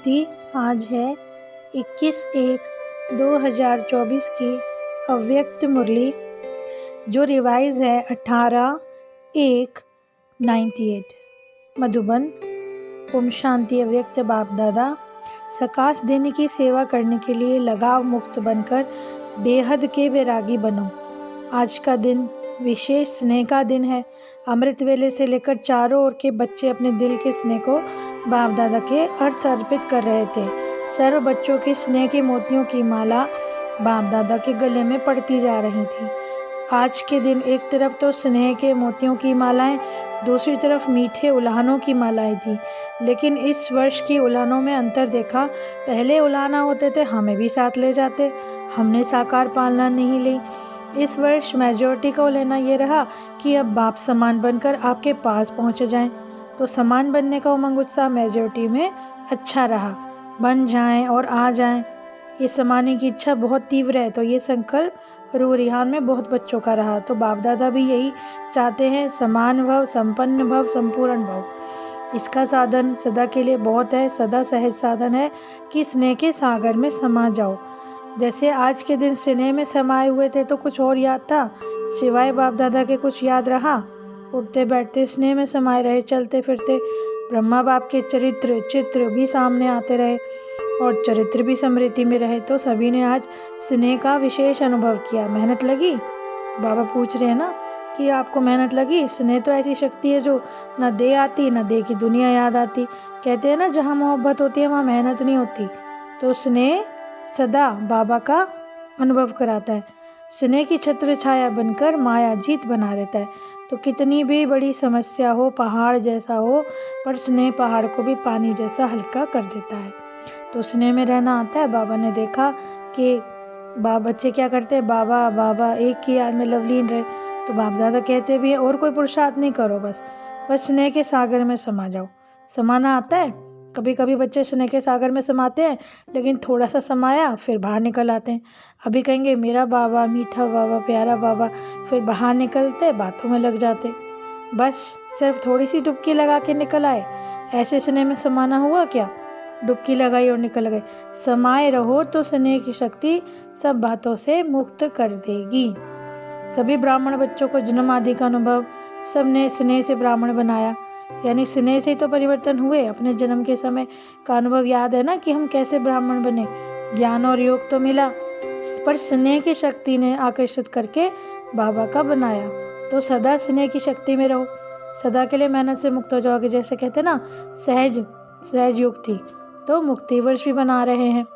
तिथि आज है 21/1/2024 की अव्यक्त मुरली, जो रिवाइज है 18/1/98। मधुबन। ओम शांति। अव्यक्त बाप दादा, प्रकाश देने की सेवा करने के लिए लगाव मुक्त बनकर बेहद के वैरागी बनो। आज का दिन विशेष स्नेह का दिन है। अमृत वेले से लेकर चारों ओर के बच्चे अपने दिल के स्नेह को बाप दादा के अर्थ अर्पित कर रहे थे। सर्व बच्चों की स्नेह के मोतियों की माला बाप दादा के गले में पड़ती जा रही थी। आज के दिन एक तरफ तो स्नेह के मोतियों की मालाएं, दूसरी तरफ मीठे उल्हानों की मालाएं थी। लेकिन इस वर्ष की उल्हानों में अंतर देखा। पहले उल्हाना होते थे हमें भी साथ ले जाते, हमने साकार पालना नहीं ली। इस वर्ष मेजॉरिटी का उल्हाना ये रहा कि अब बाप समान बनकर आपके पास पहुंच जाएं। तो समान बनने का उमंग उत्साह मेजॉरिटी में अच्छा रहा। बन जाएं और आ जाएं, ये समाने की इच्छा बहुत तीव्र है। तो ये संकल्प रूह रिहान में बहुत बच्चों का रहा। तो बाप दादा भी यही चाहते हैं, समान भव, संपन्न भव, संपूर्ण भव। इसका साधन सदा के लिए बहुत है। सदा सहज साधन है कि स्नेह के सागर में समा जाओ। जैसे आज के दिन स्नेह में समाये हुए थे तो कुछ और याद था, सिवाय बाप दादा के कुछ याद रहा। उठते बैठते स्नेह में समाये रहे, चलते फिरते ब्रह्मा बाप के चित्र भी सामने आते रहे और चरित्र भी स्मृति में रहे। तो सभी ने आज स्नेह का विशेष अनुभव किया। मेहनत लगी? बाबा पूछ रहे हैं ना कि आपको मेहनत लगी? स्नेह तो ऐसी शक्ति है जो न दे आती न दे की दुनिया याद आती। कहते हैं ना, जहाँ मोहब्बत होती है वहाँ मेहनत नहीं होती। तो स्नेह सदा बाबा का अनुभव कराता है। स्नेह की छत्र छाया बनकर माया जीत बना देता है। तो कितनी भी बड़ी समस्या हो, पहाड़ जैसा हो, पर स्नेह पहाड़ को भी पानी जैसा हल्का कर देता है। तो स्नेह में रहना आता है। बाबा ने देखा कि बच्चे क्या करते हैं, बाबा बाबा एक की याद में लवलीन रहे। तो बाप दादा कहते भी है और कोई पुरुषार्थ नहीं करो, बस स्नेह के सागर में समा जाओ। समाना आता है। कभी कभी बच्चे स्नेह के सागर में समाते हैं, लेकिन थोड़ा सा समाया फिर बाहर निकल आते हैं। अभी कहेंगे मेरा बाबा, मीठा बाबा, प्यारा बाबा, फिर बाहर निकलते बातों में लग जाते। बस सिर्फ थोड़ी सी डुबकी लगा के निकल आए। ऐसे स्नेह में समाना हुआ क्या? डुबकी लगाई और निकल गए। समाये रहो तो स्नेह की शक्ति सब बातों से मुक्त कर देगी। सभी ब्राह्मण बच्चों को जन्म आदि का अनुभव सबने स्नेह से ब्राह्मण बनाया, यानी स्नेह से ही तो परिवर्तन हुए। अपने जन्म के समय का अनुभव याद है ना कि हम कैसे ब्राह्मण बने। ज्ञान और योग तो मिला, पर स्नेह की शक्ति ने आकर्षित करके बाबा का बनाया। तो सदा स्नेह की शक्ति में रहो, सदा के लिए मेहनत से मुक्त हो जाओगे। जैसे कहते ना, सहज युग थी तो मुक्ति वर्ष भी बना रहे हैं।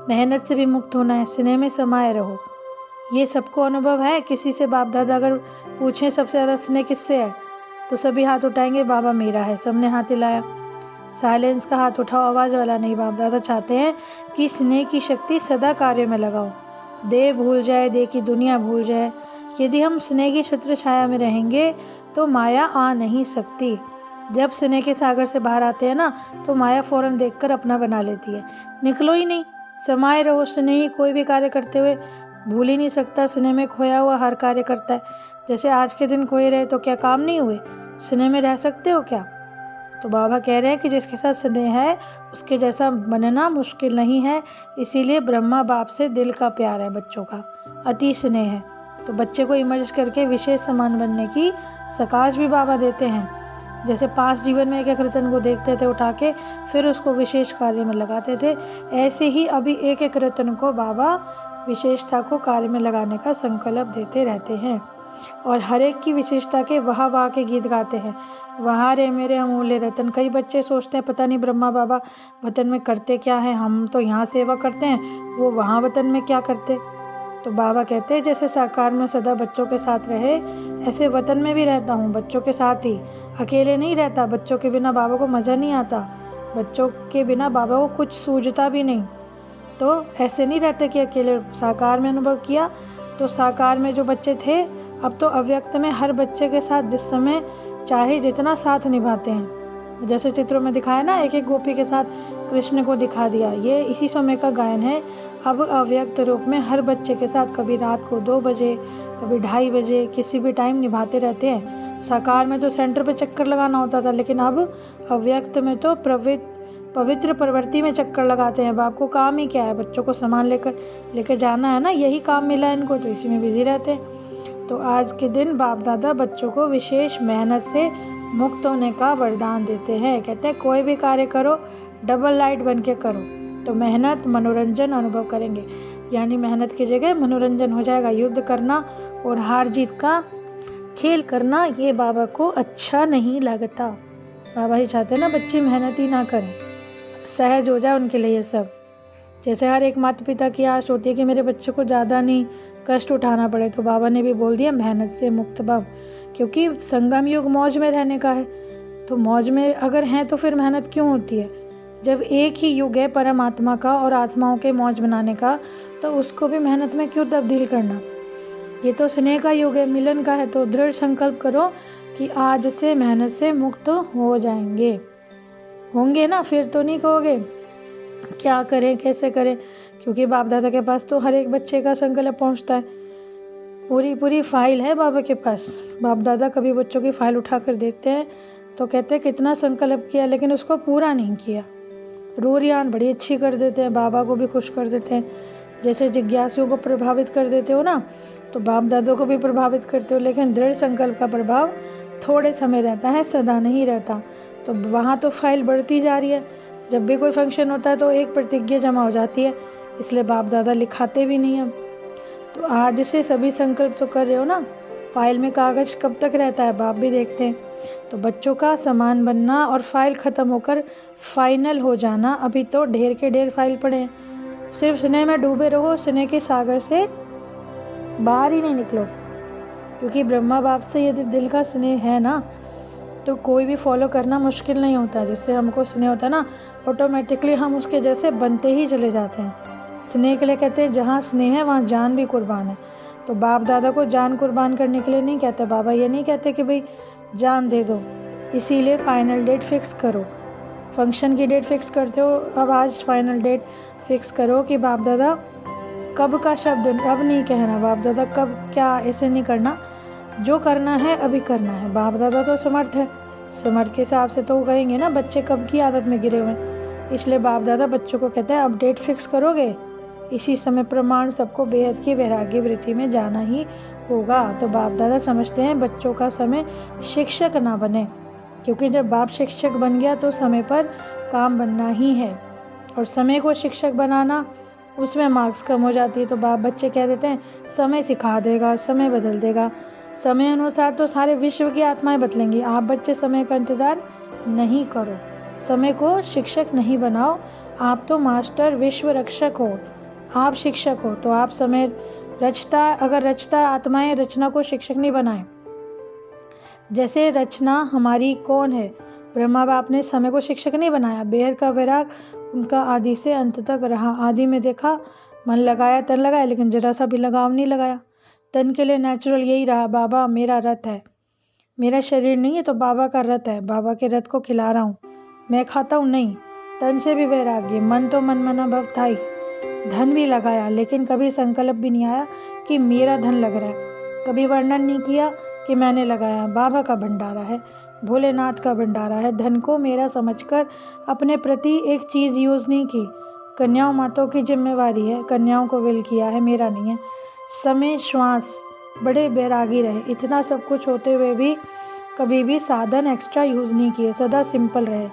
मेहनत से भी मुक्त होना है, स्नेह में समाये रहो। ये सबको अनुभव है। किसी से बाप दादा अगर पूछें सबसे ज़्यादा स्नेह किससे है, तो सभी हाथ उठाएंगे, बाबा मेरा है। सबने हाथ हिलाया। साइलेंस का हाथ उठाओ, आवाज़ वाला नहीं। बाप दादा चाहते हैं कि स्नेह की शक्ति सदा कार्य में लगाओ। दे भूल जाए, दे की दुनिया भूल जाए। यदि हम स्नेह की छत्र छाया में रहेंगे तो माया आ नहीं सकती। जब स्नेह के सागर से बाहर आते हैं ना, तो माया फौरन देखकर अपना बना लेती है। निकलो ही नहीं, समाये रहो। स्नेह कोई भी कार्य करते हुए भूल ही नहीं सकता। स्नेह में खोया हुआ हर कार्य करता है। जैसे आज के दिन खोए रहे तो क्या काम नहीं हुए? स्नेह में रह सकते हो क्या? तो बाबा कह रहे हैं कि जिसके साथ स्नेह है उसके जैसा बनना मुश्किल नहीं है। इसीलिए ब्रह्मा बाप से दिल का प्यार है बच्चों का, अति स्नेह है। तो बच्चे को इमर्ज करके विशेष समान बनने की सकाश भी बाबा देते हैं। जैसे पास जीवन में एक रतन को देखते थे उठा के, फिर उसको विशेष कार्य में लगाते थे, ऐसे ही अभी एक रतन को बाबा विशेषता को कार्य में लगाने का संकल्प देते रहते हैं। और हर एक की विशेषता के वाह वाह के गीत गाते हैं। वहाँ रे मेरे अमूल्य रतन। कई बच्चे सोचते हैं पता नहीं ब्रह्मा बाबा वतन में करते क्या हैं, हम तो यहाँ सेवा करते हैं, वो वहाँ वतन में क्या करते। तो बाबा कहते हैं जैसे साकार में सदा बच्चों के साथ रहे, ऐसे वतन में भी रहता हूँ बच्चों के साथ ही। अकेले नहीं रहता। बच्चों के बिना बाबा को मज़ा नहीं आता। बच्चों के बिना बाबा को कुछ सूझता भी नहीं। तो ऐसे नहीं रहते कि अकेले। साकार में अनुभव किया तो साकार में जो बच्चे थे, अब तो अव्यक्त में हर बच्चे के साथ जिस समय चाहे जितना साथ निभाते हैं। जैसे चित्रों में दिखाया ना, एक एक गोपी के साथ कृष्ण को दिखा दिया। ये इसी समय का गायन है। अब अव्यक्त रूप में हर बच्चे के साथ कभी रात को 2 बजे, कभी 2:30 बजे, किसी भी टाइम निभाते रहते हैं। साकार में तो सेंटर पे चक्कर लगाना होता था, लेकिन अब अव्यक्त में तो पवित्र प्रवृत्ति में चक्कर लगाते हैं। बाप को काम ही क्या है, बच्चों को सामान लेकर जाना है ना, यही काम मिला है इनको, तो इसी में बिजी रहते हैं। तो आज के दिन बाप दादा बच्चों को विशेष मेहनत से मुक्त होने का वरदान देते हैं। कहते हैं कोई भी कार्य करो डबल लाइट बन के करो, तो मेहनत मनोरंजन अनुभव करेंगे। यानी मेहनत की जगह मनोरंजन हो जाएगा। युद्ध करना और हार जीत का खेल करना ये बाबा को अच्छा नहीं लगता। बाबा ही चाहते हैं ना बच्चे मेहनत ही ना करें, सहज हो जाए उनके लिए ये सब। जैसे हर एक माता पिता की आश होती है कि मेरे बच्चे को ज़्यादा नहीं कष्ट उठाना पड़े, तो बाबा ने भी बोल दिया मेहनत से मुक्त भव, क्योंकि संगम युग मौज में रहने का है। तो मौज में अगर हैं तो फिर मेहनत क्यों होती है? जब एक ही युग है परमात्मा का और आत्माओं के मौज बनाने का, तो उसको भी मेहनत में क्यों तब्दील करना? ये तो स्नेह का युग है, मिलन का है। तो दृढ़ संकल्प करो कि आज से मेहनत से मुक्त हो जाएंगे। होंगे ना, फिर तो नहीं कहोगे क्या करें कैसे करें, क्योंकि बाप दादा के पास तो हर एक बच्चे का संकल्प पहुंचता है। पूरी फाइल है बाबा के पास। बाप दादा कभी बच्चों की फाइल उठाकर देखते हैं तो कहते हैं कितना संकल्प किया लेकिन उसको पूरा नहीं किया। रूरियान बड़ी अच्छी कर देते हैं, बाबा को भी खुश कर देते हैं। जैसे जिज्ञासुओं को प्रभावित कर देते हो ना, तो बाप दादों को भी प्रभावित करते हो। लेकिन दृढ़ संकल्प का प्रभाव थोड़े समय रहता है, सदा नहीं रहता। तो वहाँ तो फाइल बढ़ती जा रही है। जब भी कोई फंक्शन होता है तो एक प्रतिज्ञा जमा हो जाती है, इसलिए बाप दादा लिखाते भी नहीं अब। तो आज से सभी संकल्प तो कर रहे हो ना, फाइल में कागज कब तक रहता है बाप भी देखते हैं। तो बच्चों का समान बनना और फाइल ख़त्म होकर फाइनल हो जाना, अभी तो ढेर के ढेर फाइल पड़े हैं। सिर्फ स्नेह में डूबे रहो, स्नेह के सागर से बाहर ही नहीं निकलो, क्योंकि ब्रह्मा बाप से यदि दिल का स्नेह है ना, तो कोई भी फॉलो करना मुश्किल नहीं होता। जिससे हमको स्नेह होता है ना, ऑटोमेटिकली हम उसके जैसे बनते ही चले जाते हैं। स्नेह के लिए कहते हैं जहाँ स्नेह है वहाँ जान भी कुर्बान है। तो बाप दादा को जान कुर्बान करने के लिए नहीं कहते बाबा, ये नहीं कहते कि भाई जान दे दो। इसीलिए फाइनल डेट फिक्स करो। फंक्शन की डेट फिक्स करते हो, अब आज फाइनल डेट फिक्स करो कि बाप दादा कब का शब्द अब नहीं कहना, बाप दादा कब क्या ऐसे नहीं करना, जो करना है अभी करना है। बाप दादा तो समर्थ है, समर्थ के हिसाब से तो वो कहेंगे ना, बच्चे कब की आदत में गिरे हुए हैं। इसलिए बाप दादा बच्चों को कहते हैं अब डेट फिक्स करोगे, इसी समय प्रमाण सबको बेहद की वैराग्य वृत्ति में जाना ही होगा। तो बाप दादा समझते हैं बच्चों का समय शिक्षक ना बने, क्योंकि जब बाप शिक्षक बन गया तो समय पर काम बनना ही है, और समय को शिक्षक बनाना उसमें मार्क्स कम हो जाती है। तो बाप बच्चे कह देते हैं समय सिखा देगा, समय बदल देगा, समय अनुसार तो सारे विश्व की आत्माएं बदलेंगी। आप बच्चे समय का इंतज़ार नहीं करो, समय को शिक्षक नहीं बनाओ। आप तो मास्टर विश्व रक्षक हो, आप शिक्षक हो। तो आप समय अगर रचता आत्माएं रचना को शिक्षक नहीं बनाए। जैसे रचना हमारी कौन है, ब्रह्मा बाप ने समय को शिक्षक नहीं बनाया। बेहद का वैराग उनका आदि से अंत तक रहा। आदि में देखा मन लगाया तन लगाया, लेकिन जरा सा भी लगाव नहीं लगाया। तन के लिए नेचुरल यही रहा, बाबा मेरा रथ है, मेरा शरीर नहीं है तो बाबा का रथ है, बाबा के रथ को खिला रहा हूँ, मैं खाता हूँ नहीं। तन से भी वैराग्य, मन तो मन मना भव था ही। धन भी लगाया लेकिन कभी संकल्प भी नहीं आया कि मेरा धन लग रहा है। कभी वर्णन नहीं किया कि मैंने लगाया। बाबा का भंडारा है, भोलेनाथ का भंडारा है। धन को मेरा समझकर अपने प्रति एक चीज़ यूज़ नहीं की। कन्याओं माताओं की जिम्मेवारी है, कन्याओं को विल किया है, मेरा नहीं है। समय श्वास बड़े बैरागी रहे। इतना सब कुछ होते हुए भी कभी भी साधन एक्स्ट्रा यूज़ नहीं किए, सदा सिंपल रहे।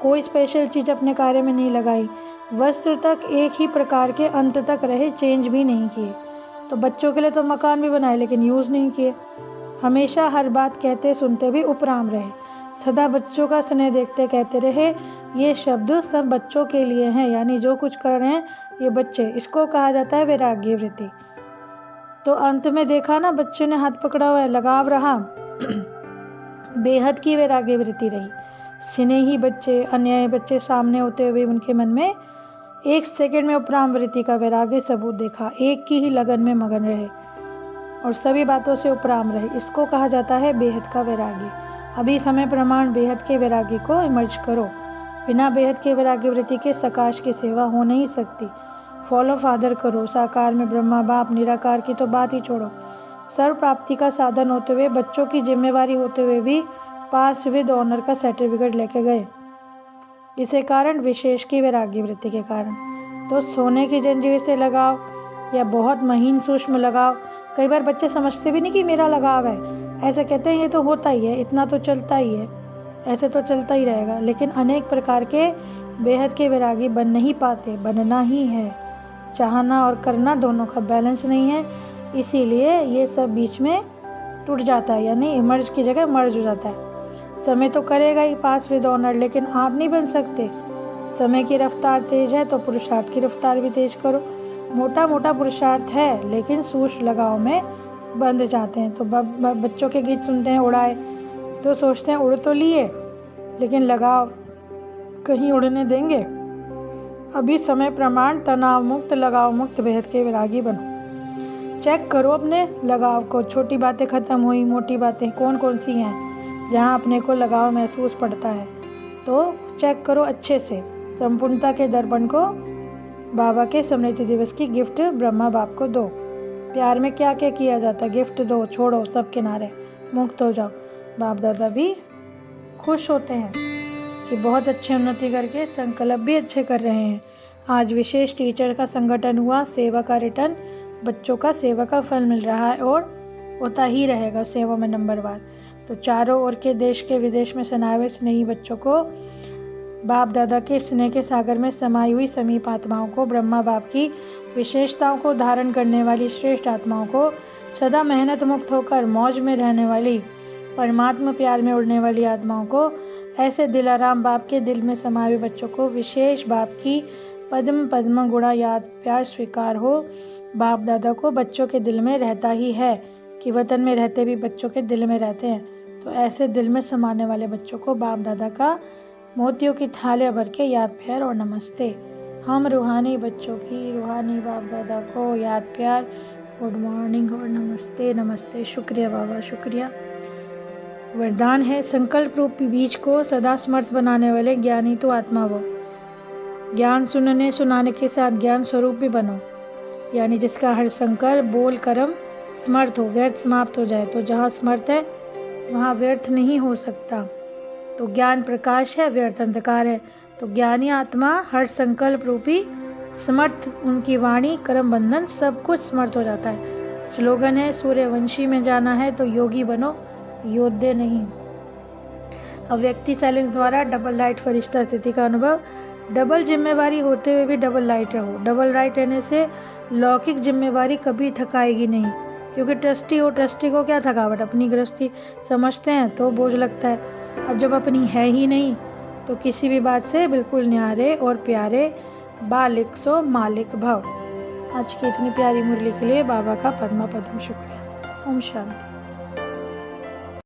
कोई स्पेशल चीज़ अपने कार्य में नहीं लगाई। वस्त्र तक एक ही प्रकार के अंत तक रहे, चेंज भी नहीं किए। तो बच्चों के लिए तो मकान भी बनाए लेकिन यूज़ नहीं किए। हमेशा हर बात कहते सुनते भी उपराम रहे। सदा बच्चों का स्नेह देखते कहते रहे ये शब्द सब बच्चों के लिए हैं, यानी जो कुछ कर रहे हैं ये बच्चे, इसको कहा जाता है वैराग्य वृत्ति। तो अंत में देखा ना, बच्चे ने हाथ पकड़ा हुआ है, लगाव रहा, बेहद की वैराग्य वृत्ति रही। स्नेही बच्चे अन्यायी बच्चे सामने होते हुए उनके मन में एक सेकंड में उपराम वृत्ति का वैराग्य सबूत देखा। एक की ही लगन में मगन रहे और सभी बातों से उपराम रहे। इसको कहा जाता है बेहद का वैराग्य। अभी समय प्रमाण बेहद के वैराग्य को इमर्ज करो। बिना बेहद के वैराग्य वृत्ति के सकाश की सेवा हो नहीं सकती। फॉलो फादर करो। साकार में ब्रह्मा बाप, निराकार की तो बात ही छोड़ो। सर्व प्राप्ति का साधन होते हुए, बच्चों की जिम्मेवारी होते हुए भी पास विद ऑनर का सर्टिफिकेट लेके गए। इसे कारण विशेष की वैराग्य वृत्ति के कारण। तो सोने की जंजीर से लगाव या बहुत महीन सूक्ष्म लगाव, कई बार बच्चे समझते भी नहीं कि मेरा लगाव है, ऐसे कहते हैं ये तो होता ही है, इतना तो चलता ही है, ऐसे तो चलता ही रहेगा। लेकिन अनेक प्रकार के बेहद के वैरागी बन नहीं पाते, बनना ही है। चाहना और करना दोनों का बैलेंस नहीं है, इसीलिए ये सब बीच में टूट जाता है, यानी इमर्ज की जगह मर्ज हो जाता है। समय तो करेगा ही पास विद ऑनर, लेकिन आप नहीं बन सकते। समय की रफ्तार तेज है तो पुरुषार्थ की रफ्तार भी तेज करो। मोटा मोटा पुरुषार्थ है लेकिन सूक्ष्म लगाव में बंध जाते हैं। तो बच्चों के गीत सुनते हैं उड़ाए, तो सोचते हैं उड़ तो लिए, लेकिन लगाव कहीं उड़ने देंगे। अभी समय प्रमाण, तनाव मुक्त, लगाव मुक्त बेहद के वैरागी बनो। चेक करो अपने लगाव को। छोटी बातें खत्म हुई, मोटी बातें कौन कौन सी हैं जहाँ अपने को लगाव महसूस पड़ता है, तो चेक करो अच्छे से। संपूर्णता के दर्पण को बाबा के स्मृति दिवस की गिफ्ट ब्रह्मा बाप को दो। प्यार में क्या क्या किया जाता है, गिफ्ट दो, छोड़ो सब किनारे, मुक्त हो जाओ। बाप दादा भी खुश होते हैं कि बहुत अच्छी उन्नति करके संकल्प भी अच्छे कर रहे हैं। आज विशेष टीचर का संगठन हुआ, सेवा का रिटर्न, बच्चों का सेवा का फल मिल रहा है और होता ही रहेगा सेवा में नंबरवार। तो चारों ओर के देश के विदेश में सनावे स्नेही बच्चों को, बाप दादा के स्नेह के सागर में समाई हुई समीप आत्माओं को, ब्रह्मा बाप की विशेषताओं को धारण करने वाली श्रेष्ठ आत्माओं को, सदा मेहनत मुक्त होकर मौज में रहने वाली, परमात्मा प्यार में उड़ने वाली आत्माओं को, ऐसे दिलाराम बाप के दिल में समाये हुए बच्चों को विशेष बाप की पद्म पद्म गुणा याद प्यार स्वीकार हो। बाप दादा को बच्चों के दिल में रहता ही है कि वतन में रहते भी बच्चों के दिल में रहते हैं। तो ऐसे दिल में समाने वाले बच्चों को बाप दादा का मोतियों की थालियां भर के याद प्यार और नमस्ते। हम रूहानी बच्चों की रूहानी बाप दादा को याद प्यार, गुड मॉर्निंग और नमस्ते। नमस्ते, शुक्रिया बाबा, शुक्रिया। वरदान है, संकल्प रूपी बीज को सदा समर्थ बनाने वाले ज्ञानी तो आत्मा वो। ज्ञान सुनने सुनाने के साथ ज्ञान स्वरूप भी बनो, यानी जिसका हर संकल्प बोल कर्म समर्थ हो, व्यर्थ समाप्त हो जाए। तो जहाँ समर्थ है वहाँ व्यर्थ नहीं हो सकता। तो ज्ञान प्रकाश है, व्यर्थ अंधकार है। तो ज्ञानी आत्मा हर संकल्प रूपी समर्थ, उनकी वाणी कर्म बंधन सब कुछ समर्थ हो जाता है। स्लोगन है, सूर्यवंशी में जाना है तो योगी बनो, योद्धे नहीं। अव्यक्ति साइलेंस द्वारा डबल लाइट फरिश्ता स्थिति का अनुभव। डबल जिम्मेवारी होते हुए भी डबल लाइट रहो। डबल लाइट रहने से लौकिक जिम्मेवारी कभी थकाएगी नहीं, क्योंकि ट्रस्टी हो, ट्रस्टी को क्या थकावट, अपनी गृहस्थी समझते हैं तो बोझ लगता है। अब जब अपनी है ही नहीं तो किसी भी बात से बिल्कुल न्यारे और प्यारे, बालिक सो मालिक भव। आज की इतनी प्यारी मुरली के लिए बाबा का पद्मा पद्म शुक्रिया। ओम शांति।